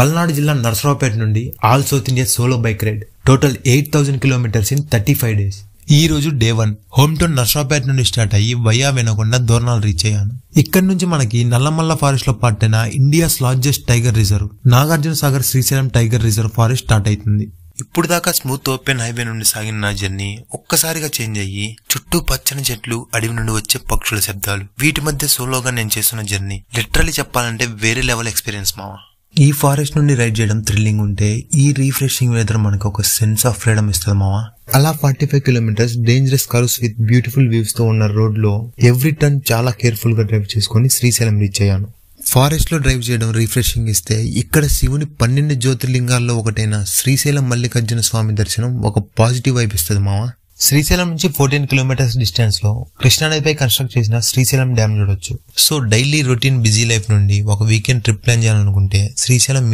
పల్నాడు జిల్లా నర్సరావుపేట నుండి all south India solo bike ride. Total 8,000 kilometres in 35 days. ఈ రోజు డే 1. హోమ్ టౌన్ నర్సరావుపేట నుండి స్టార్ట్ అయ్యి వయా వినకొండ దోర్నాల్ రీచ్ అయ్యాను. ఇక్కడ నుంచి మనకి నల్లమల్ల ఫారెస్ట్ లో పార్ట్ అయిన India's largest tiger reserve Nagarjuna Sagar Srisailam tiger reserve forest start అవుతుంది. ఇప్పుడు దాకా స్మూత్ ఓపెన్ హైవే నుండి సాగిన నా జర్నీ ఒక్కసారిగా చేంజ్ అయ్యి చుట్టూ పచ్చని చెట్లు, అడవి నుండి వచ్చే పక్షుల శబ్దాలు, వీటి మధ్య సోలోగా నేను చేస్తున్న జర్నీ లిటరలీ చెప్పాలంటే వేరే లెవెల్ ఎక్స్పీరియన్స్ మావా. ఈ ఫారెస్ట్ నుండి రైడ్ చేయడం థ్రిల్లింగ్ ఉంటే ఈ రీఫ్రెషింగ్ వెదర్ మనకు ఒక సెన్స్ ఆఫ్ ఫ్రీడమ్ ఇస్తుంది మావా. అలా 45 kilometres dangerous curves with beautiful views తో ఉన్న రోడ్ లో ఎవ్రీ టర్న్ చాలా కేర్ఫుల్ గా డ్రైవ్ చేసుకుని శ్రీశైలం రీచ్ అయ్యాను. ఫారెస్ట్ లో డ్రైవ్ చేయడం రిఫ్రెషింగ్ ఇస్తే ఇక్కడ శివుని 12 జ్యోతిర్లింగాల్లో ఒకటైన శ్రీశైలం మల్లికార్జున స్వామి దర్శనం ఒక పాజిటివ్ వైబ్ ఇస్తుంది మావా. శ్రీశైలం నుంచి 14 కిలోమీటర్స్ డిస్టెన్స్ లో కృష్ణానదిపై కన్స్ట్రక్ట్ చేసిన శ్రీశైలం డ్యామ్ చూడొచ్చు. So daily routine busy life నుండి ఒక వీకెండ్ ట్రిప్ ప్లాన్ చేయాలనుకుంటే శ్రీశైలం